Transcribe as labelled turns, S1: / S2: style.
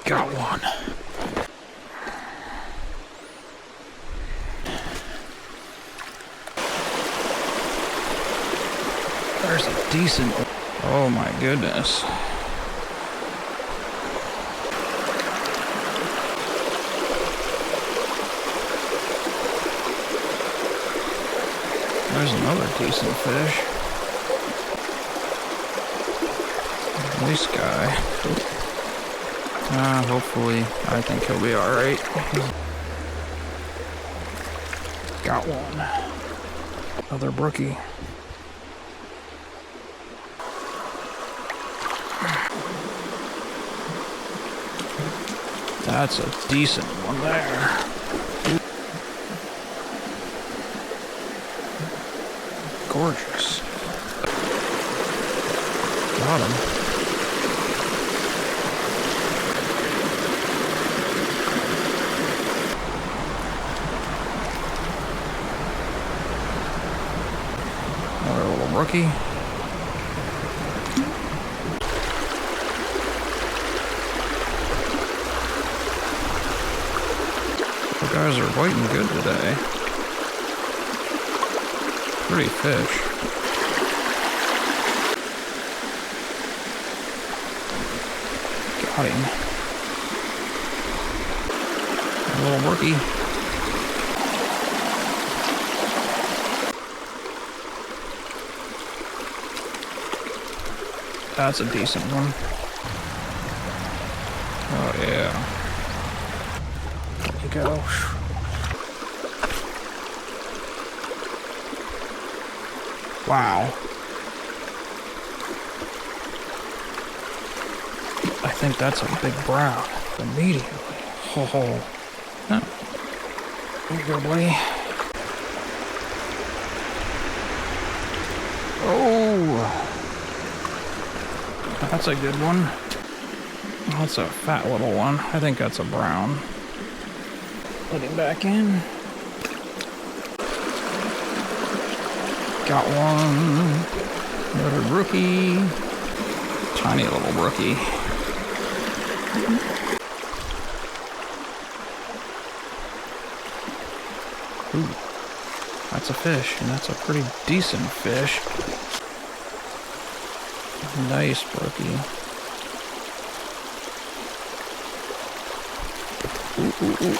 S1: Got one. There's a decent... Oh my goodness. There's another decent fish. This guy. Hopefully, I think he'll be alright. Got one. Another brookie. That's a decent one there. Gorgeous. Got him. Another little rookie. The guys are biting good today. Pretty fish. Got him. A little rookie. That's a decent one. Oh yeah. There you go. Wow. I think that's a big brown. Immediately. Oh. There you go, buddy. Oh. That's a good one. That's a fat little one. I think that's a brown. Put him back in. Got one. Another rookie. Tiny little rookie. Ooh. That's a fish, and that's a pretty decent fish. Nice brookie. Ooh, ooh, ooh.